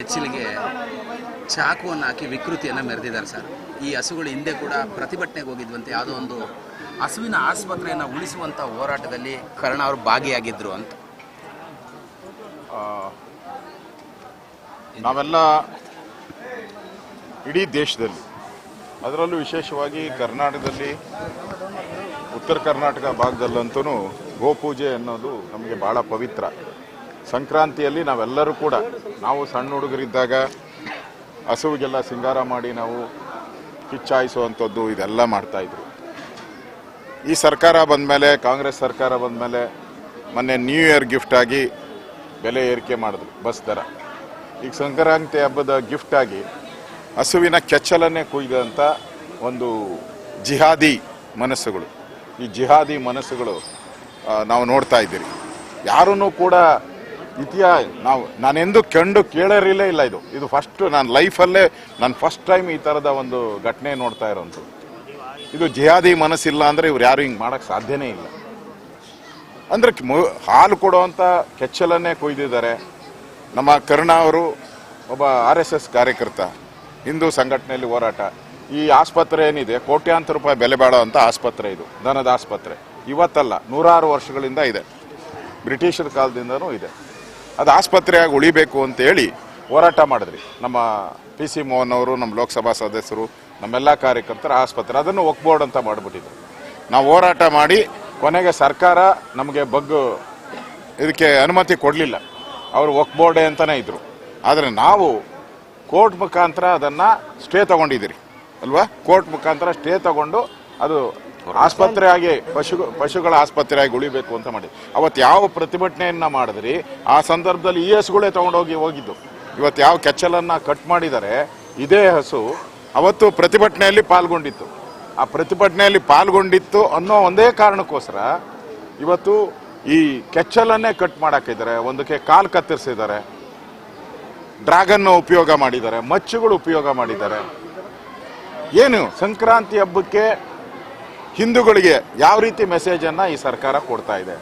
ಹೆಚ್ಚಿಲಿಗೆ ಚಾಕುವನ್ನು ಹಾಕಿ ವಿಕೃತಿಯನ್ನು ಮೆರೆದಿದ್ದಾರೆ ಸರ್. ಈ ಹಸುಗಳು ಹಿಂದೆ ಕೂಡ ಪ್ರತಿಭಟನೆಗೆ ಹೋಗಿದ್ವಂತೆ. ಯಾವುದೋ ಒಂದು ಹಸುವಿನ ಆಸ್ಪತ್ರೆಯನ್ನು ಉಳಿಸುವಂಥ ಹೋರಾಟದಲ್ಲಿ ಕರ್ಣ ಅವರು ಭಾಗಿಯಾಗಿದ್ದರು ಅಂತ. ನಾವೆಲ್ಲ ಇಡೀ ದೇಶದಲ್ಲಿ, ಅದರಲ್ಲೂ ವಿಶೇಷವಾಗಿ ಕರ್ನಾಟಕದಲ್ಲಿ, ಉತ್ತರ ಕರ್ನಾಟಕ ಭಾಗದಲ್ಲಂತೂ ಗೋಪೂಜೆ ಅನ್ನೋದು ನಮಗೆ ಭಾಳ ಪವಿತ್ರ. ಸಂಕ್ರಾಂತಿಯಲ್ಲಿ ನಾವೆಲ್ಲರೂ ಕೂಡ, ನಾವು ಸಣ್ಣ ಹುಡುಗರಿದ್ದಾಗ ಹಸುವಿಗೆಲ್ಲ ಸಿಂಗಾರ ಮಾಡಿ ನಾವು ಕಿಚ್ಚಾಯಿಸುವಂಥದ್ದು ಇದೆಲ್ಲ ಮಾಡ್ತಾಯಿದ್ರು. ಈ ಸರ್ಕಾರ ಬಂದಮೇಲೆ, ಕಾಂಗ್ರೆಸ್ ಸರ್ಕಾರ ಬಂದಮೇಲೆ ಮೊನ್ನೆ ನ್ಯೂ ಇಯರ್ ಗಿಫ್ಟಾಗಿ ಬೆಲೆ ಏರಿಕೆ ಮಾಡಿದ್ರು, ಬಸ್ ದರ. ಈಗ ಸಂಕ್ರಾಂತಿ ಹಬ್ಬದ ಗಿಫ್ಟಾಗಿ ಹಸುವಿನ ಕೆಚ್ಚಲನ್ನೇ ಕುಯ್ದಂಥ ಒಂದು ಜಿಹಾದಿ ಮನಸ್ಸುಗಳು, ಈ ಜಿಹಾದಿ ಮನಸ್ಸುಗಳು ನಾವು ನೋಡ್ತಾ ಇದ್ದೀರಿ. ಯಾರೂ ಕೂಡ ನಾನೆಂದು ಕೇಳಿರಲೇ ಇಲ್ಲ. ಇದು ಫಸ್ಟ್ ನಾನು ಲೈಫಲ್ಲೇ ಫಸ್ಟ್ ಟೈಮ್ ಈ ಥರದ ಒಂದು ಘಟನೆ ನೋಡ್ತಾ ಇರೋವಂಥದ್ದು. ಇದು ಜಿಹಾದಿ ಮನಸ್ಸಿಲ್ಲ ಅಂದರೆ ಇವ್ರು ಯಾರು ಹಿಂಗೆ ಮಾಡೋಕ್ಕೆ ಸಾಧ್ಯನೇ ಇಲ್ಲ. ಅಂದರೆ ಹಾಲು ಕೊಡುವಂಥ ಕೆಚ್ಚಲನ್ನೇ ಕೊಯ್ದಿದ್ದಾರೆ. ನಮ್ಮ ಕರ್ಣ ಅವರು ಒಬ್ಬ RSS ಕಾರ್ಯಕರ್ತ, ಹಿಂದೂ ಸಂಘಟನೆಯಲ್ಲಿ ಹೋರಾಟ. ಈ ಆಸ್ಪತ್ರೆ ಏನಿದೆ, ಕೋಟ್ಯಾಂತರ ರೂಪಾಯಿ ಬೆಲೆ ಬಾಳುವಂಥ ಆಸ್ಪತ್ರೆ, ಇದು ದನದ ಆಸ್ಪತ್ರೆ. ಇವತ್ತಲ್ಲ, 100 ವರ್ಷಗಳಿಂದ ಇದೆ, ಬ್ರಿಟಿಷರ ಕಾಲದಿಂದನೂ ಇದೆ. ಅದು ಆಸ್ಪತ್ರೆಯಾಗಿ ಉಳಿಬೇಕು ಅಂತೇಳಿ ಹೋರಾಟ ಮಾಡಿದ್ರಿ ನಮ್ಮ PC ಮೋಹನ್ ಅವರು, ನಮ್ಮ ಲೋಕಸಭಾ ಸದಸ್ಯರು, ನಮ್ಮೆಲ್ಲ ಕಾರ್ಯಕರ್ತರ ಆಸ್ಪತ್ರೆ. ಅದನ್ನು ವಕ್ಫ್ ಬೋರ್ಡ್ ಅಂತ ಮಾಡಿಬಿಟ್ಟಿದ್ರು. ನಾವು ಹೋರಾಟ ಮಾಡಿ ಕೊನೆಗೆ ಸರ್ಕಾರ ನಮಗೆ ಇದಕ್ಕೆ ಅನುಮತಿ ಕೊಡಲಿಲ್ಲ. ಅವರು ವಕ್ಫ್ ಬೋರ್ಡೇ ಅಂತಲೇ ಇದ್ದರು. ಆದರೆ ನಾವು ಕೋರ್ಟ್ ಮುಖಾಂತರ ಅದನ್ನು ಸ್ಟೇ ತಗೊಂಡಿದ್ದೀರಿ ಅಲ್ವಾ? ಕೋರ್ಟ್ ಮುಖಾಂತರ ಸ್ಟೇ ತಗೊಂಡು ಅದು ಆಸ್ಪತ್ರೆಯಾಗಿ ಪಶುಗಳ ಆಸ್ಪತ್ರೆಯಾಗಿ ಉಳಿಬೇಕು ಅಂತ ಮಾಡಿ ಅವತ್ತು ಯಾವ ಪ್ರತಿಭಟನೆಯನ್ನು ಮಾಡಿದ್ರಿ, ಆ ಸಂದರ್ಭದಲ್ಲಿ ಈ ಹಸುಗಳೇ ಹೋಗಿದ್ದು. ಇವತ್ತು ಯಾವ ಕೆಚ್ಚಲನ್ನು ಕಟ್ ಮಾಡಿದ್ದಾರೆ, ಇದೇ ಹಸು ಅವತ್ತು ಪ್ರತಿಭಟನೆಯಲ್ಲಿ ಪಾಲ್ಗೊಂಡಿತ್ತು. ಆ ಪ್ರತಿಭಟನೆಯಲ್ಲಿ ಪಾಲ್ಗೊಂಡಿತ್ತು ಅನ್ನೋ ಒಂದೇ ಕಾರಣಕ್ಕೋಸ್ಕರ ಇವತ್ತು ಈ ಕೆಚ್ಚಲನ್ನೇ ಕಟ್ ಮಾಡಾಕಿದ್ದಾರೆ. ಒಂದಕ್ಕೆ ಕಾಲು ಕತ್ತರಿಸಿದ್ದಾರೆ, ಡ್ರ್ಯಾಗನ್ ಉಪಯೋಗ ಮಾಡಿದ್ದಾರೆ, ಮಚ್ಚುಗಳು ಉಪಯೋಗ ಮಾಡಿದ್ದಾರೆ. ಏನು ಸಂಕ್ರಾಂತಿ ಹಬ್ಬಕ್ಕೆ ಹಿಂದೂಗಳಿಗೆ ಯಾವ ರೀತಿ ಮೆಸೇಜನ್ನು ಈ ಸರ್ಕಾರ ಕೊಡ್ತಾ ಇದೆ?